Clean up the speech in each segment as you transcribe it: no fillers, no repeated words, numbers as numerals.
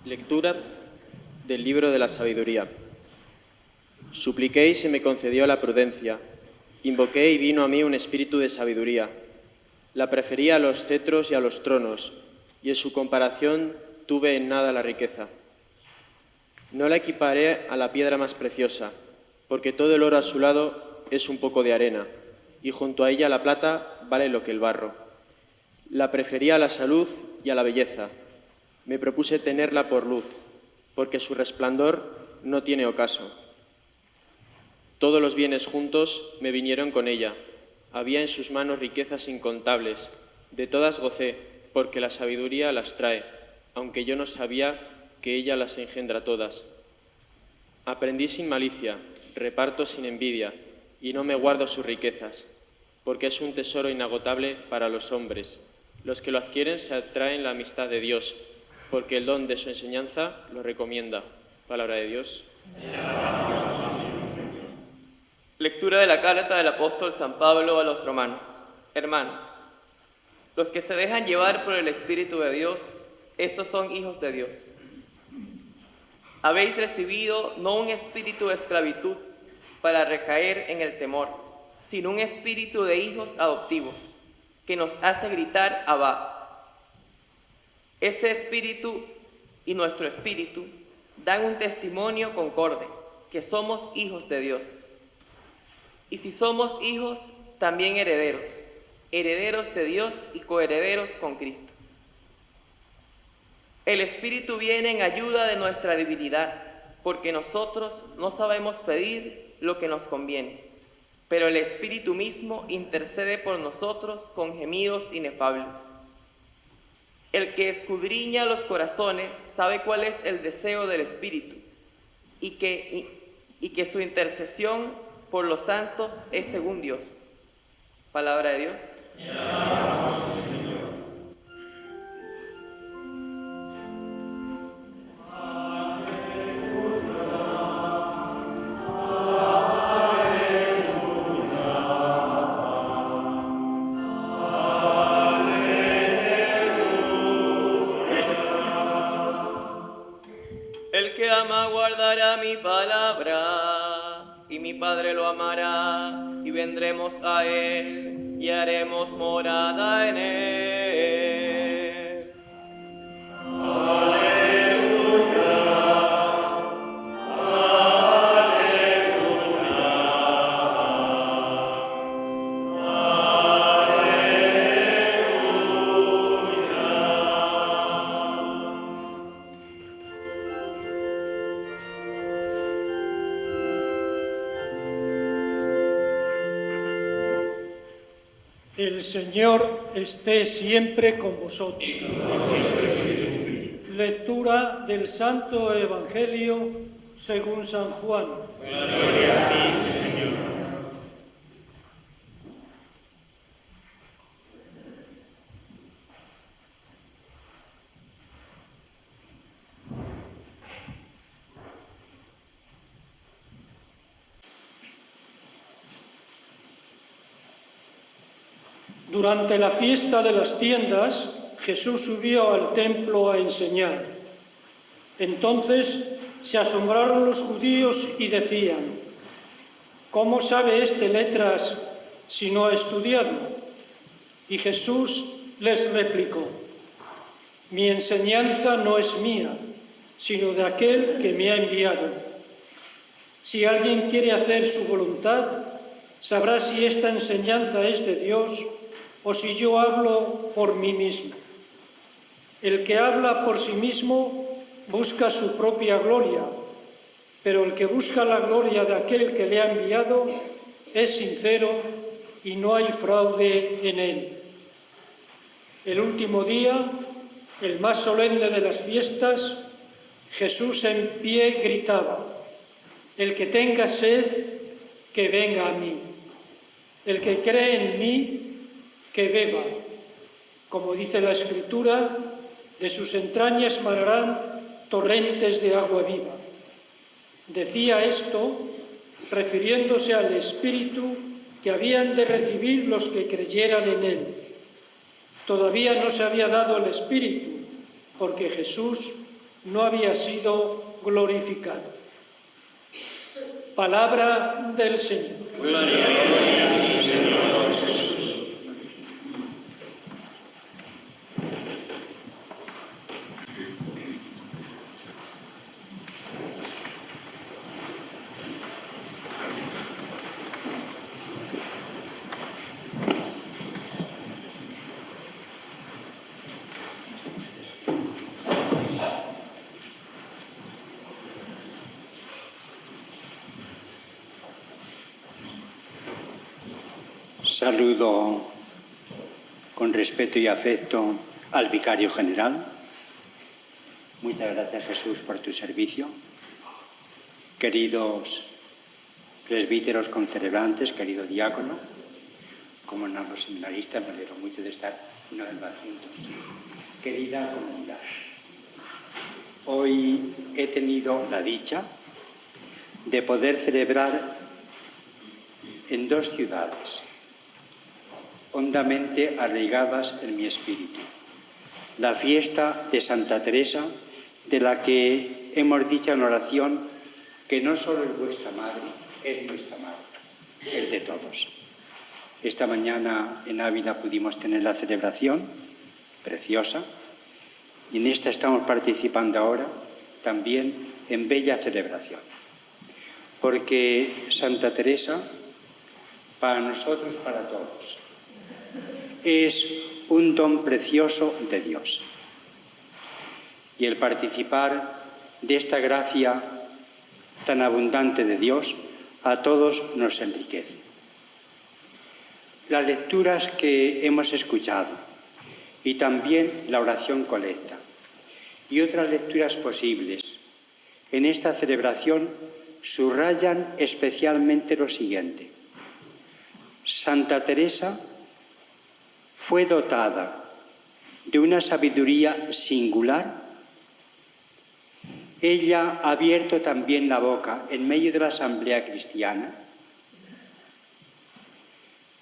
Lectura del libro de la sabiduría. Supliqué y se me concedió la prudencia. Invoqué y vino a mí un espíritu de sabiduría. La prefería a los cetros y a los tronos, y en su comparación tuve en nada la riqueza. No la equiparé a la piedra más preciosa, porque todo el oro a su lado es un poco de arena, y junto a ella la plata vale lo que el barro. La prefería a la salud y a la belleza. Me propuse tenerla por luz, porque su resplandor no tiene ocaso. Todos los bienes juntos me vinieron con ella. Había en sus manos riquezas incontables. De todas gocé, porque la sabiduría las trae, aunque yo no sabía que ella las engendra todas. Aprendí sin malicia, reparto sin envidia, y no me guardo sus riquezas, porque es un tesoro inagotable para los hombres. Los que lo adquieren se atraen la amistad de Dios, porque el don de su enseñanza lo recomienda. Palabra de Dios. Lectura de la carta del apóstol San Pablo a los romanos. Hermanos, los que se dejan llevar por el Espíritu de Dios, esos son hijos de Dios. Habéis recibido no un espíritu de esclavitud para recaer en el temor, sino un espíritu de hijos adoptivos, que nos hace gritar Abba. Ese espíritu y nuestro espíritu dan un testimonio concorde, que somos hijos de Dios. Y si somos hijos, también herederos, herederos de Dios y coherederos con Cristo. El Espíritu viene en ayuda de nuestra debilidad, porque nosotros no sabemos pedir lo que nos conviene, pero el Espíritu mismo intercede por nosotros con gemidos inefables. El que escudriña los corazones sabe cuál es el deseo del Espíritu, y que su intercesión por los santos es según Dios. Palabra de Dios. El que ama guardará mi palabra, y mi Padre lo amará, y vendremos a él, y haremos morada en él. Aleluya, aleluya, El Señor esté siempre con vosotros. Lectura del Santo Evangelio según San Juan. gloria a ti, Señor. Durante la fiesta de las tiendas, Jesús subió al templo a enseñar. Entonces se asombraron los judíos y decían: ¿cómo sabe este letras si no ha estudiado? Y Jesús les replicó: mi enseñanza no es mía, sino de aquel que me ha enviado. Si alguien quiere hacer su voluntad, sabrá si esta enseñanza es de Dios o si yo hablo por mí mismo. El que habla por sí mismo busca su propia gloria, pero el que busca la gloria de aquel que le ha enviado es sincero y no hay fraude en él. El último día, el más solemne de las fiestas, Jesús en pie gritaba: el que tenga sed, que venga a mí. El que cree en mí, que beba. Como dice la Escritura, de sus entrañas manarán torrentes de agua viva. Decía esto refiriéndose al Espíritu que habían de recibir los que creyeran en él. Todavía no se había dado el Espíritu, porque Jesús no había sido glorificado. Palabra del Señor. Gloria a ti, Señor Jesús. Saludo con respeto y afecto al Vicario General. Muchas gracias, Jesús, por tu servicio. Queridos presbíteros concelebrantes, querido diácono, como no los seminaristas, me alegro mucho de estar una vez más juntos. Querida comunidad, hoy he tenido la dicha de poder celebrar en dos ciudades hondamente arraigadas en mi espíritu: la fiesta de Santa Teresa, de la que hemos dicho en oración que no solo es vuestra madre, es nuestra madre, es de todos. Esta mañana en Ávila pudimos tener la celebración preciosa y en esta estamos participando ahora también en bella celebración, porque Santa Teresa, para nosotros, para todos, es un don precioso de Dios. Y el participar de esta gracia tan abundante de Dios a todos nos enriquece. Las lecturas que hemos escuchado y también la oración colecta y otras lecturas posibles en esta celebración subrayan especialmente lo siguiente: Santa Teresa fue dotada de una sabiduría singular. Ella ha abierto también la boca en medio de la asamblea cristiana.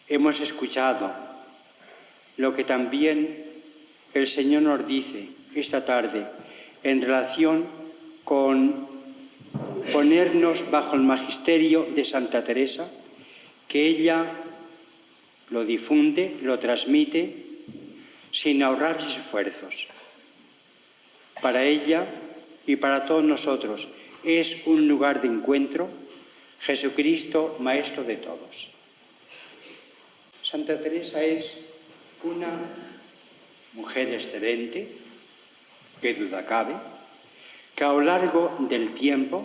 Hemos escuchado lo que también el Señor nos dice esta tarde en relación con ponernos bajo el magisterio de Santa Teresa, que ella lo difunde, lo transmite sin ahorrar esfuerzos. Para ella y para todos nosotros es un lugar de encuentro, Jesucristo, Maestro de todos. Santa Teresa es una mujer excelente, qué duda cabe, que a lo largo del tiempo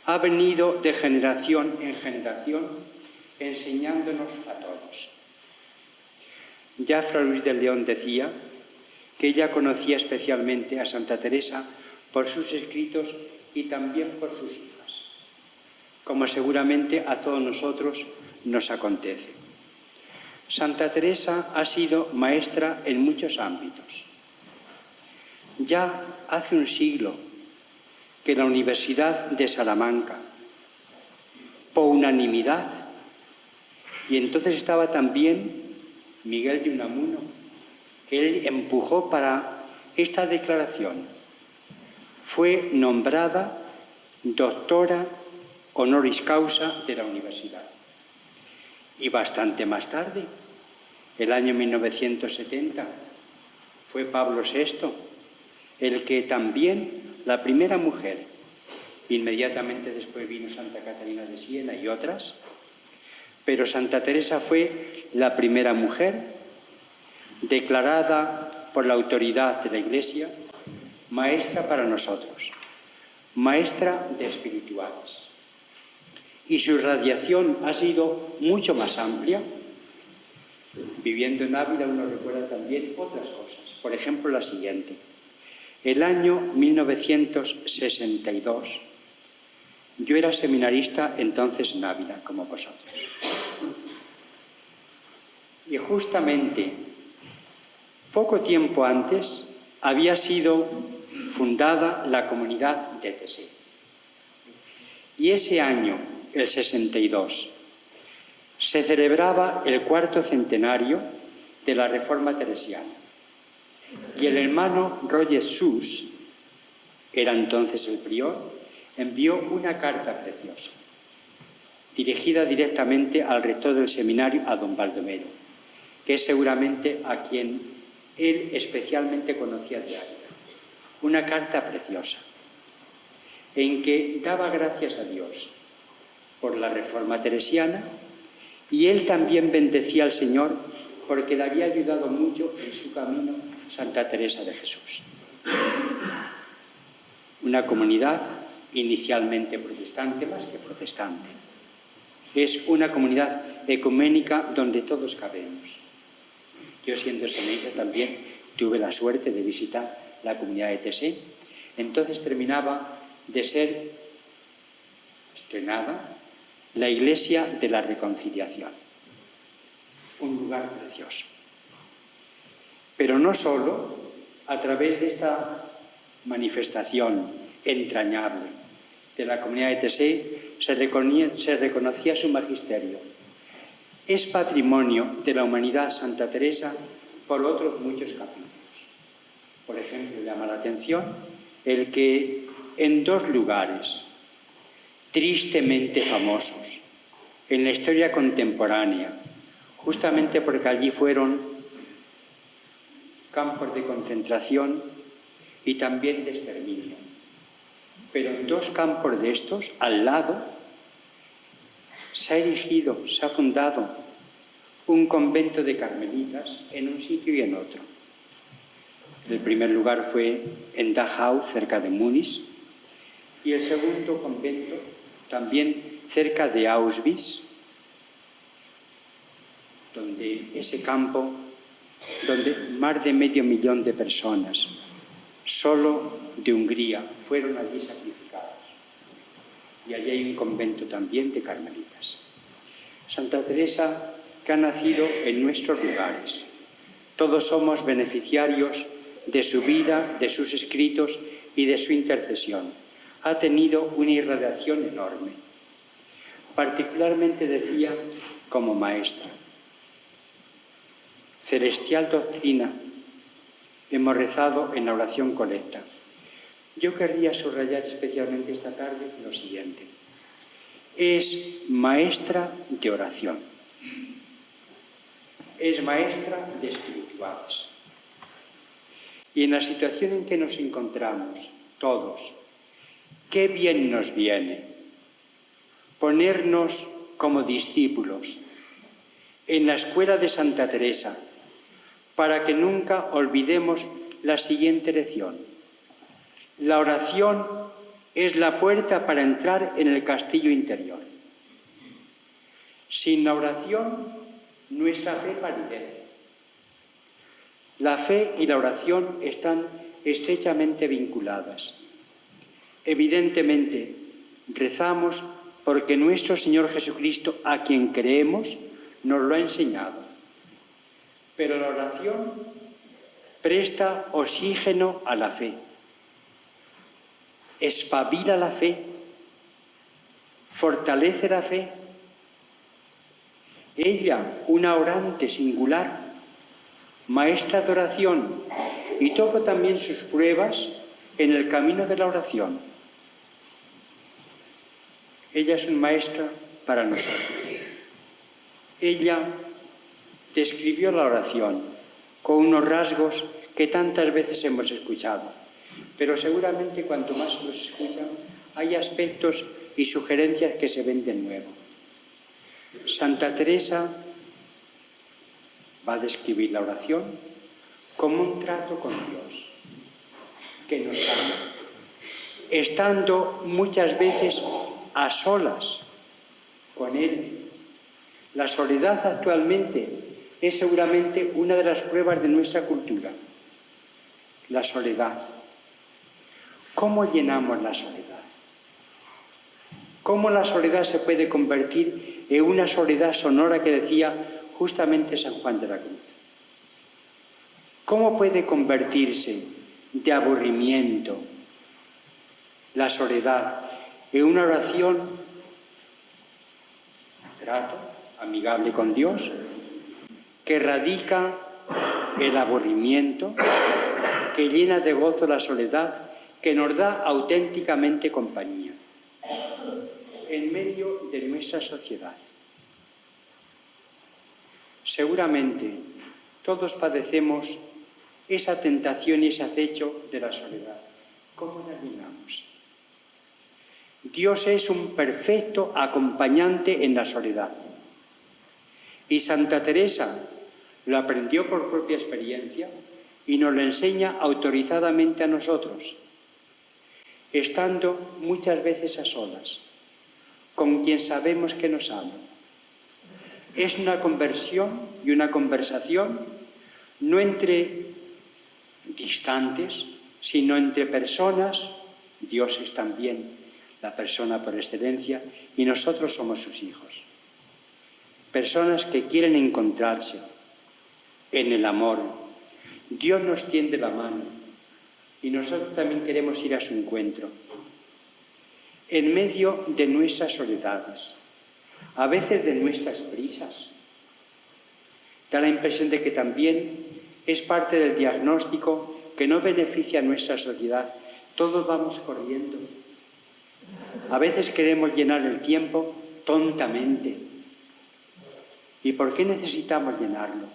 ha venido de generación en generación enseñándonos a todos. Ya Fray Luis de León decía que ella conocía especialmente a Santa Teresa por sus escritos y también por sus hijas, como seguramente a todos nosotros nos acontece. Santa Teresa ha sido maestra en muchos ámbitos. Ya hace un siglo que la Universidad de Salamanca, por unanimidad, y entonces estaba también Miguel de Unamuno, que él empujó para esta declaración, fue nombrada doctora honoris causa de la universidad. Y bastante más tarde, el año 1970, fue Pablo VI el que también, la primera mujer, inmediatamente después vino Santa Catalina de Siena y otras, pero Santa Teresa fue la primera mujer declarada por la autoridad de la Iglesia maestra para nosotros, maestra de espirituales. Y su radiación ha sido mucho más amplia. Viviendo en Ávila uno recuerda también otras cosas. Por ejemplo, la siguiente. El año 1962, yo era seminarista entonces en Ávila, como vosotros. Y justamente poco tiempo antes había sido fundada la comunidad de Tesé. Y ese año, el 62, se celebraba el 4º centenario de la Reforma teresiana. Y el hermano Roger Seuss era entonces el prior, envió una carta preciosa, dirigida directamente al rector del seminario, a don Baldomero, que es seguramente a quien él especialmente conocía de Ávila. Una carta preciosa, en que daba gracias a Dios por la reforma teresiana, y él también bendecía al Señor porque le había ayudado mucho en su camino Santa Teresa de Jesús. Una comunidad inicialmente protestante más que protestante. Es una comunidad ecuménica donde todos cabemos. Yo, siendo seminarista, también tuve la suerte de visitar la comunidad de Tessé. Entonces terminaba de ser estrenada la Iglesia de la Reconciliación. Un lugar precioso. Pero no solo a través de esta manifestación entrañable de la comunidad de Tessé se reconocía su magisterio. Es patrimonio de la humanidad Santa Teresa por otros muchos capítulos. Por ejemplo, llama la atención el que en dos lugares tristemente famosos en la historia contemporánea, justamente porque allí fueron campos de concentración y también de exterminio, pero en dos campos de estos, al lado, se ha erigido, se ha fundado un convento de carmelitas en un sitio y en otro. El primer lugar fue en Dachau, cerca de Múnich, y el segundo convento también cerca de Auschwitz, donde ese campo, donde más de 500.000 de personas, solo de Hungría, fueron allí sacrificados. Y allí hay un convento también de carmelitas. Santa Teresa, que ha nacido en nuestros lugares. Todos somos beneficiarios de su vida, de sus escritos y de su intercesión. Ha tenido una irradiación enorme. Particularmente decía como maestra. Celestial doctrina hemos rezado en la oración colecta. Yo querría subrayar especialmente esta tarde lo siguiente. Es maestra de oración. Es maestra de espirituales. Y en la situación en que nos encontramos todos, qué bien nos viene ponernos como discípulos en la escuela de Santa Teresa para que nunca olvidemos la siguiente lección. La oración es la puerta para entrar en el castillo interior. Sin la oración, nuestra fe palidece. La fe y la oración están estrechamente vinculadas. Evidentemente, rezamos porque nuestro Señor Jesucristo, a quien creemos, nos lo ha enseñado. Pero la oración presta oxígeno a la fe, espabila la fe, fortalece la fe. Ella, una orante singular, maestra de oración, y toca también sus pruebas en el camino de la oración. Ella es una maestra para nosotros. Ella describió la oración con unos rasgos que tantas veces hemos escuchado, pero seguramente cuanto más los escuchan, hay aspectos y sugerencias que se ven de nuevo. Santa Teresa va a describir la oración como un trato con Dios, que nos ama, estando muchas veces a solas con Él. La soledad actualmente es seguramente una de las pruebas de nuestra cultura. La soledad. ¿Cómo llenamos la soledad? ¿Cómo la soledad se puede convertir en una soledad sonora que decía justamente San Juan de la Cruz? ¿Cómo puede convertirse de aburrimiento la soledad en una oración, trato amigable con Dios, que erradica el aburrimiento, que llena de gozo la soledad que nos da auténticamente compañía en medio de nuestra sociedad. Seguramente todos padecemos esa tentación y ese acecho de la soledad. ¿Cómo terminamos? Dios es un perfecto acompañante en la soledad. Y Santa Teresa lo aprendió por propia experiencia y nos lo enseña autorizadamente a nosotros, estando muchas veces a solas, con quien sabemos que nos ama. Es una conversión y una conversación no entre distantes, sino entre personas. Dios es también la persona por excelencia y nosotros somos sus hijos. Personas que quieren encontrarse en el amor. Dios nos tiende la mano y nosotros también queremos ir a su encuentro. En medio de nuestras soledades, a veces de nuestras prisas, da la impresión de que también es parte del diagnóstico que no beneficia a nuestra sociedad. Todos vamos corriendo. A veces queremos llenar el tiempo tontamente. ¿Y por qué necesitamos llenarlo?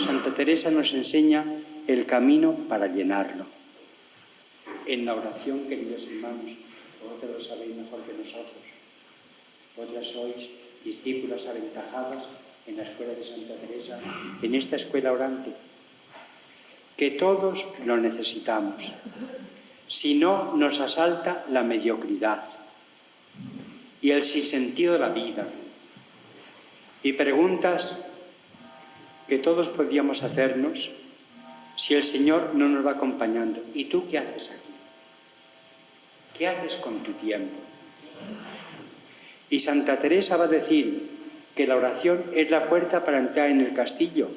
Santa Teresa nos enseña el camino para llenarlo. En la oración, queridos hermanos, vosotros lo sabéis mejor que nosotros. Vosotras sois discípulas aventajadas en la escuela de Santa Teresa, en esta escuela orante, que todos lo necesitamos. Si no, nos asalta la mediocridad y el sinsentido de la vida. Y preguntas que todos podríamos hacernos si el Señor no nos va acompañando. ¿Y tú qué haces aquí? ¿Qué haces con tu tiempo? Y Santa Teresa va a decir que la oración es la puerta para entrar en el castillo,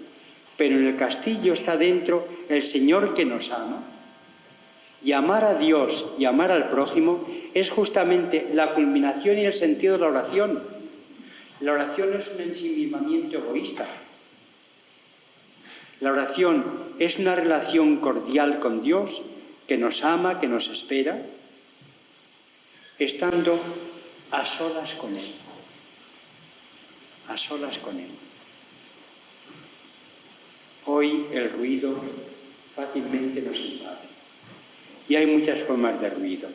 pero en el castillo está dentro el Señor que nos ama. Y amar a Dios y amar al prójimo es justamente la culminación y el sentido de la oración. La oración no es un ensimismamiento egoísta. La oración es una relación cordial con Dios que nos ama, que nos espera, estando a solas con Él. A solas con Él. Hoy el ruido fácilmente nos invade. Y hay muchas formas de ruido.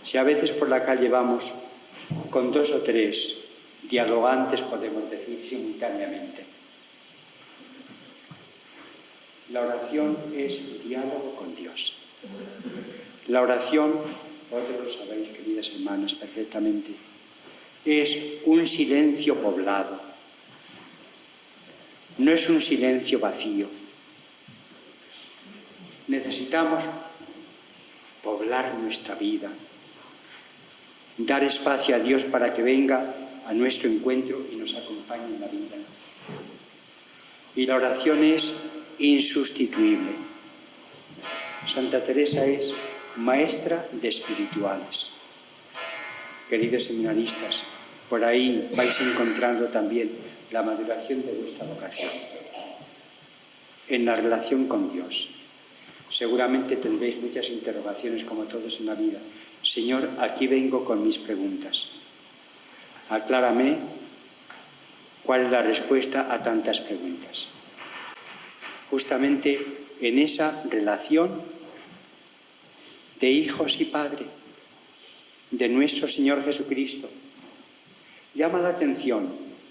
Si a veces por la calle vamos con 2 o 3 dialogantes, podemos decir simultáneamente. La oración es diálogo con Dios. La oración, vosotros lo sabéis, queridas hermanas, perfectamente, es un silencio poblado. No es un silencio vacío. Necesitamos poblar nuestra vida, dar espacio a Dios para que venga a nuestro encuentro y nos acompañe en la vida. Y la oración es insustituible. Santa Teresa es maestra de espirituales. Queridos seminaristas, por ahí vais encontrando también la maduración de vuestra vocación en la relación con Dios. Seguramente tendréis muchas interrogaciones, como todos en la vida. Señor, aquí vengo con mis preguntas. Aclárame cuál es la respuesta a tantas preguntas. Justamente en esa relación de hijos y padre de nuestro Señor Jesucristo, llama la atención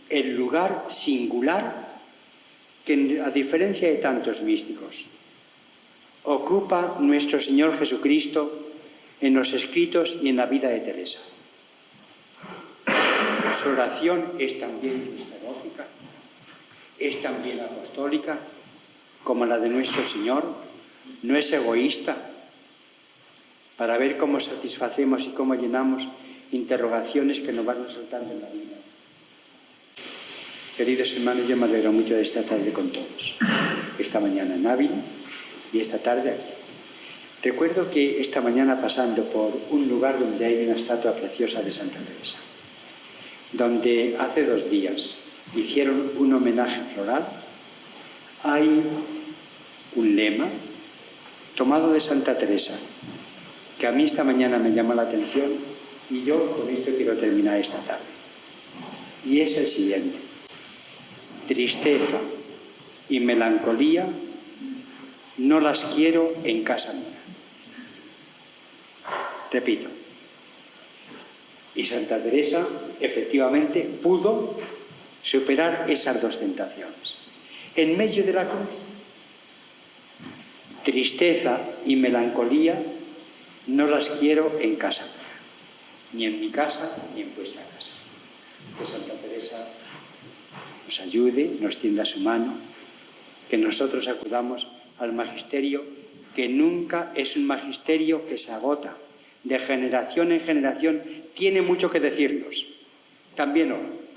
el lugar singular que, a diferencia de tantos místicos, ocupa nuestro Señor Jesucristo en los escritos y en la vida de Teresa. Su oración es también cristológica, es también apostólica, como la de nuestro Señor, no es egoísta, para ver cómo satisfacemos y cómo llenamos interrogaciones que nos van saltando en la vida. Queridos hermanos, yo me alegro mucho de esta tarde con todos. Esta mañana en Ávila y esta tarde aquí. Recuerdo que esta mañana, pasando por un lugar donde hay una estatua preciosa de Santa Teresa, donde hace 2 días hicieron un homenaje floral, hay un lema tomado de Santa Teresa, que a mí esta mañana me llamó la atención y yo con esto quiero terminar esta tarde. Y es el siguiente: tristeza y melancolía no las quiero en casa mía. Repito, y Santa Teresa efectivamente pudo superar esas dos tentaciones. En medio de la cruz, tristeza y melancolía no las quiero en casa mía, ni en mi casa ni en vuestra casa. Que Santa Teresa nos ayude, nos tienda su mano, que nosotros acudamos al magisterio, que nunca es un magisterio que se agota, de generación en generación, tiene mucho que decirnos. También hoy.